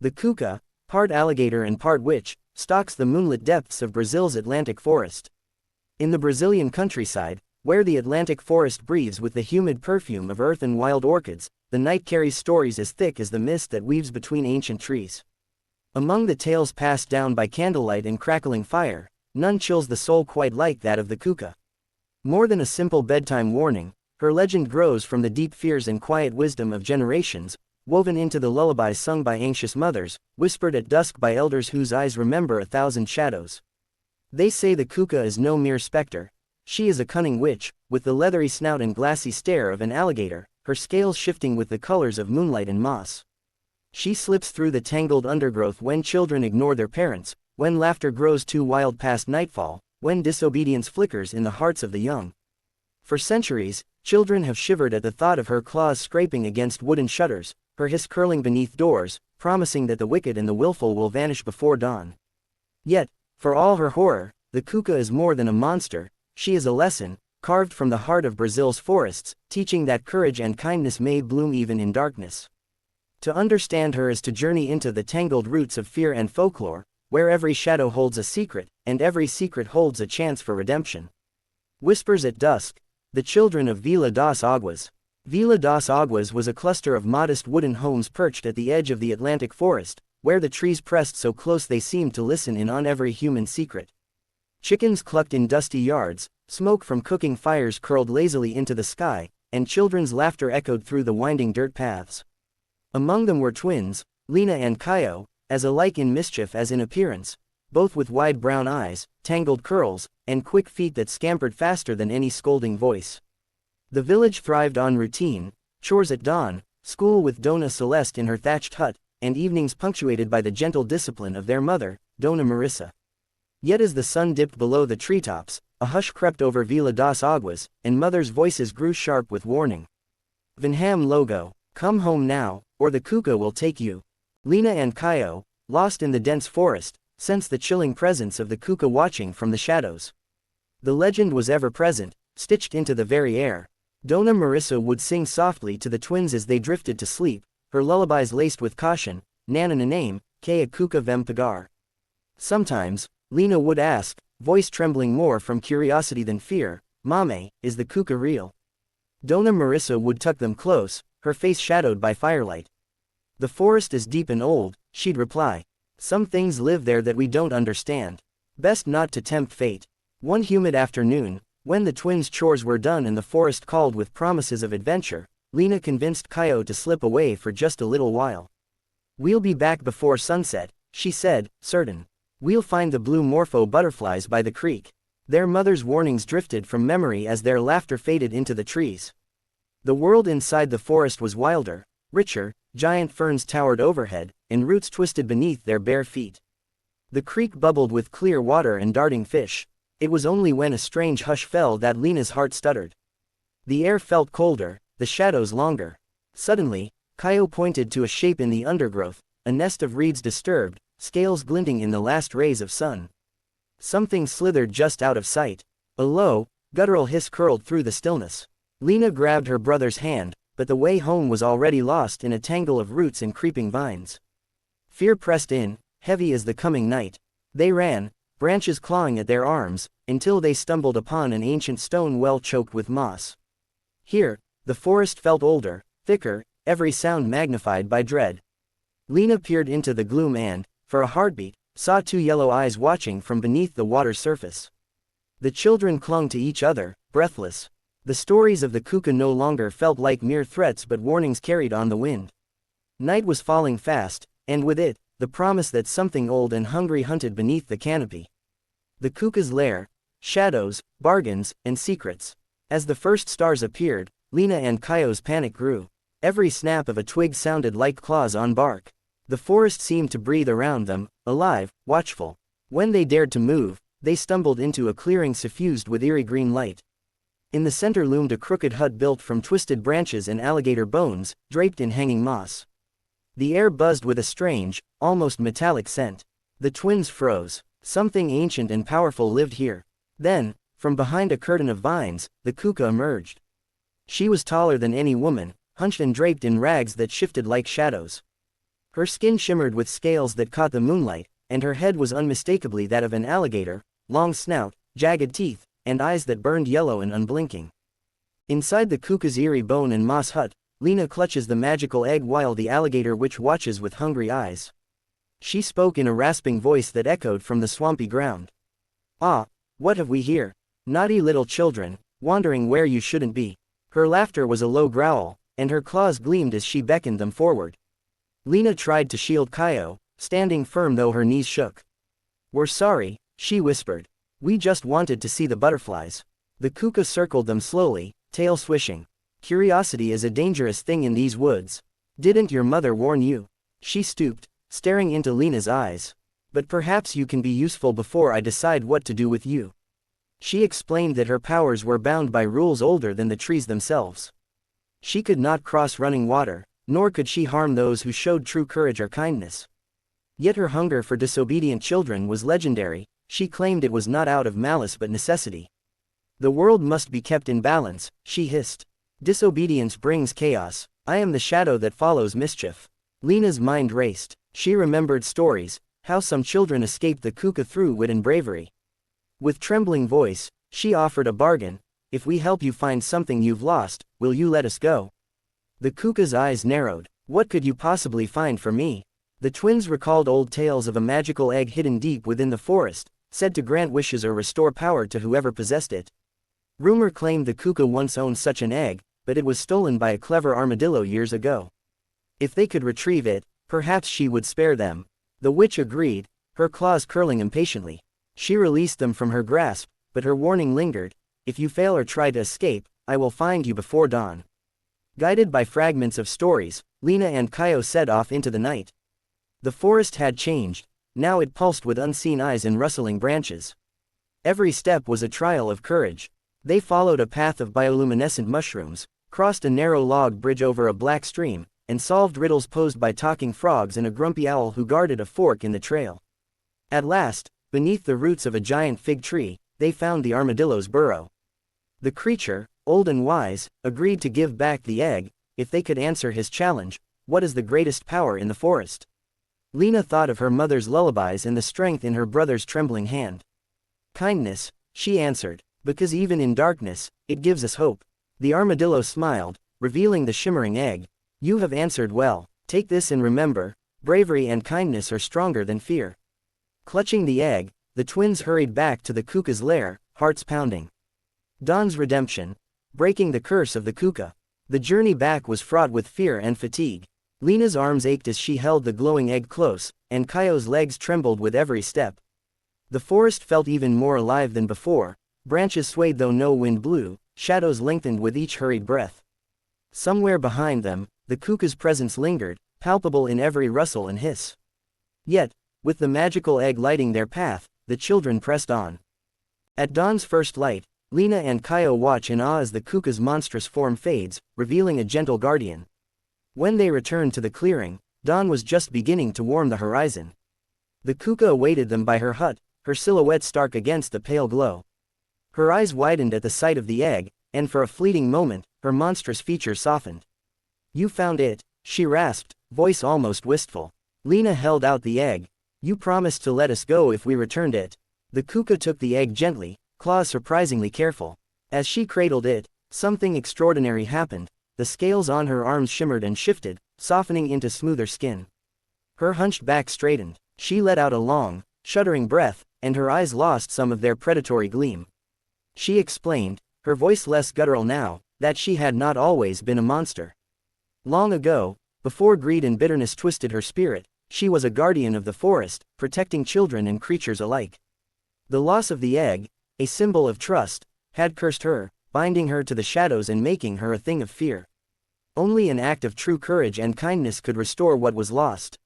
The Cuca, part alligator and part witch, stalks the moonlit depths of Brazil's Atlantic forest. In the Brazilian countryside, where the Atlantic forest breathes with the humid perfume of earth and wild orchids, the night carries stories as thick as the mist that weaves between ancient trees. Among the tales passed down by candlelight and crackling fire, none chills the soul quite like that of the Cuca. More than a simple bedtime warning, her legend grows from the deep fears and quiet wisdom of generations, woven into the lullabies sung by anxious mothers, whispered at dusk by elders whose eyes remember 1,000 shadows. They say the Cuca is no mere specter. She is a cunning witch, with the leathery snout and glassy stare of an alligator, her scales shifting with the colors of moonlight and moss. She slips through the tangled undergrowth when children ignore their parents, when laughter grows too wild past nightfall, when disobedience flickers in the hearts of the young. For centuries, children have shivered at the thought of her claws scraping against wooden shutters, her hiss curling beneath doors, promising that the wicked and the willful will vanish before dawn. Yet, for all her horror, the Cuca is more than a monster. She is a lesson, carved from the heart of Brazil's forests, teaching that courage and kindness may bloom even in darkness. To understand her is to journey into the tangled roots of fear and folklore, where every shadow holds a secret, and every secret holds a chance for redemption. Whispers at dusk. The children of Vila das Águas. Vila das Águas was a cluster of modest wooden homes perched at the edge of the Atlantic forest, where the trees pressed so close they seemed to listen in on every human secret. Chickens clucked in dusty yards, smoke from cooking fires curled lazily into the sky, and children's laughter echoed through the winding dirt paths. Among them were twins, Lina and Caio, as alike in mischief as in appearance, both with wide brown eyes, tangled curls, and quick feet that scampered faster than any scolding voice. The village thrived on routine, chores at dawn, school with Dona Celeste in her thatched hut, and evenings punctuated by the gentle discipline of their mother, Dona Marissa. Yet as the sun dipped below the treetops, a hush crept over Vila das Águas, and mothers' voices grew sharp with warning. Vinham logo, come home now, or the Cuca will take you. Lina and Caio, lost in the dense forest, sensed the chilling presence of the Cuca watching from the shadows. The legend was ever present, stitched into the very air. Dona Marissa would sing softly to the twins as they drifted to sleep, her lullabies laced with caution, Nana name, que a Cuca vem pegar. Sometimes, Lina would ask, voice trembling more from curiosity than fear, Mame, is the Cuca real? Dona Marissa would tuck them close, her face shadowed by firelight. The forest is deep and old, she'd reply. Some things live there that we don't understand. Best not to tempt fate. One humid afternoon, when the twins' chores were done and the forest called with promises of adventure, Lina convinced Caio to slip away for just a little while. We'll be back before sunset, she said, certain. We'll find the blue morpho butterflies by the creek. Their mother's warnings drifted from memory as their laughter faded into the trees. The world inside the forest was wilder, richer, giant ferns towered overhead, and roots twisted beneath their bare feet. The creek bubbled with clear water and darting fish. It was only when a strange hush fell that Lina's heart stuttered. The air felt colder, the shadows longer. Suddenly, Caio pointed to a shape in the undergrowth, a nest of reeds disturbed, scales glinting in the last rays of sun. Something slithered just out of sight. A low, guttural hiss curled through the stillness. Lina grabbed her brother's hand, but the way home was already lost in a tangle of roots and creeping vines. Fear pressed in, heavy as the coming night. They ran, branches clawing at their arms, until they stumbled upon an ancient stone well choked with moss. Here, the forest felt older, thicker, every sound magnified by dread. Lina peered into the gloom and, for a heartbeat, saw two yellow eyes watching from beneath the water's surface. The children clung to each other, breathless. The stories of the Cuca no longer felt like mere threats but warnings carried on the wind. Night was falling fast, and with it, the promise that something old and hungry hunted beneath the canopy. The Cuca's lair, shadows, bargains, and secrets. As the first stars appeared, Lina and Caio's panic grew. Every snap of a twig sounded like claws on bark. The forest seemed to breathe around them, alive, watchful. When they dared to move, they stumbled into a clearing suffused with eerie green light. In the center loomed a crooked hut built from twisted branches and alligator bones, draped in hanging moss. The air buzzed with a strange, almost metallic scent. The twins froze. Something ancient and powerful lived here. Then, from behind a curtain of vines, the Cuca emerged. She was taller than any woman, hunched and draped in rags that shifted like shadows. Her skin shimmered with scales that caught the moonlight, and her head was unmistakably that of an alligator, long snout, jagged teeth, and eyes that burned yellow and unblinking. Inside the Cuca's eerie bone and moss hut, Lena clutches the magical egg while the alligator witch watches with hungry eyes. She spoke in a rasping voice that echoed from the swampy ground. "Ah, what have we here? Naughty little children, wandering where you shouldn't be." Her laughter was a low growl, and her claws gleamed as she beckoned them forward. Lena tried to shield Kaio, standing firm though her knees shook. "We're sorry," she whispered. "We just wanted to see the butterflies." The Cuca circled them slowly, tail swishing. "Curiosity is a dangerous thing in these woods. Didn't your mother warn you?" She stooped, staring into Lena's eyes. "But perhaps you can be useful before I decide what to do with you." She explained that her powers were bound by rules older than the trees themselves. She could not cross running water, nor could she harm those who showed true courage or kindness. Yet her hunger for disobedient children was legendary. She claimed it was not out of malice but necessity. "The world must be kept in balance," she hissed. "Disobedience brings chaos. I am the shadow that follows mischief." Lena's mind raced. She remembered stories, how some children escaped the Cuca through wit and bravery. With trembling voice, she offered a bargain. "If we help you find something you've lost, will you let us go?" The Cuca's eyes narrowed. "What could you possibly find for me?" The twins recalled old tales of a magical egg hidden deep within the forest, said to grant wishes or restore power to whoever possessed it. Rumor claimed the Cuca once owned such an egg, but it was stolen by a clever armadillo years ago. If they could retrieve it, perhaps she would spare them. The witch agreed, her claws curling impatiently. She released them from her grasp, but her warning lingered. "If you fail or try to escape, I will find you before dawn." Guided by fragments of stories, Lena and Kaio set off into the night. The forest had changed. Now it pulsed with unseen eyes and rustling branches. Every step was a trial of courage. They followed a path of bioluminescent mushrooms, crossed a narrow log bridge over a black stream, and solved riddles posed by talking frogs and a grumpy owl who guarded a fork in the trail. At last, beneath the roots of a giant fig tree, they found the armadillo's burrow. The creature, old and wise, agreed to give back the egg, if they could answer his challenge. "What is the greatest power in the forest?" Lena thought of her mother's lullabies and the strength in her brother's trembling hand. "Kindness," she answered, "because even in darkness, it gives us hope." The armadillo smiled, revealing the shimmering egg. "You have answered well. Take this and remember, bravery and kindness are stronger than fear." Clutching the egg, the twins hurried back to the Cuca's lair, hearts pounding. Dawn's redemption. Breaking the curse of the Cuca. The journey back was fraught with fear and fatigue. Lena's arms ached as she held the glowing egg close, and Kaio's legs trembled with every step. The forest felt even more alive than before. Branches swayed though no wind blew, shadows lengthened with each hurried breath. Somewhere behind them, the Cuca's presence lingered, palpable in every rustle and hiss. Yet, with the magical egg lighting their path, the children pressed on. At dawn's first light, Lena and Kaio watch in awe as the Cuca's monstrous form fades, revealing a gentle guardian. When they returned to the clearing, dawn was just beginning to warm the horizon. The Cuca awaited them by her hut, her silhouette stark against the pale glow. Her eyes widened at the sight of the egg, and for a fleeting moment, her monstrous features softened. "You found it," she rasped, voice almost wistful. Lena held out the egg. "You promised to let us go if we returned it." The Cuca took the egg gently, claws surprisingly careful. As she cradled it, something extraordinary happened. The scales on her arms shimmered and shifted, softening into smoother skin. Her hunched back straightened. She let out a long, shuddering breath, and her eyes lost some of their predatory gleam. She explained, her voice less guttural now, that she had not always been a monster. Long ago, before greed and bitterness twisted her spirit, she was a guardian of the forest, protecting children and creatures alike. The loss of the egg, a symbol of trust, had cursed her, binding her to the shadows and making her a thing of fear. Only an act of true courage and kindness could restore what was lost.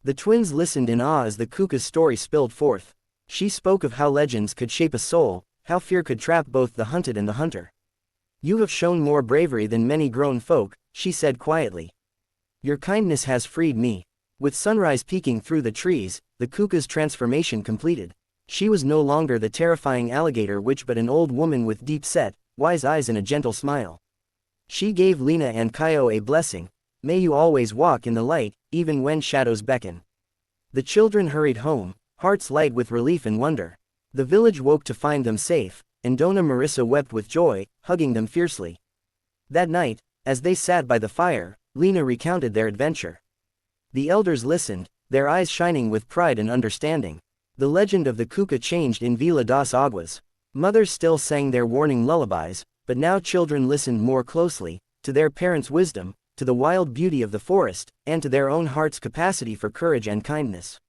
The twins listened in awe as the Cuca's story spilled forth. She spoke of how legends could shape a soul, how fear could trap both the hunted and the hunter. "You have shown more bravery than many grown folk," she said quietly. "Your kindness has freed me." With sunrise peeking through the trees, the Cuca's transformation completed. She was no longer the terrifying alligator witch but an old woman with deep-set, wise eyes and a gentle smile. She gave Lena and Kaio a blessing. May you always walk in the light, even when shadows beckon." The children hurried home, hearts light with relief and wonder. The village woke to find them safe, and Dona Marissa wept with joy, hugging them fiercely. That night, as they sat by the fire, Lena recounted their adventure. The elders listened, their eyes shining with pride and understanding. The legend of the Cuca changed in Vila das Águas. Mothers still sang their warning lullabies, but now children listened more closely, to their parents' wisdom, to the wild beauty of the forest, and to their own heart's capacity for courage and kindness.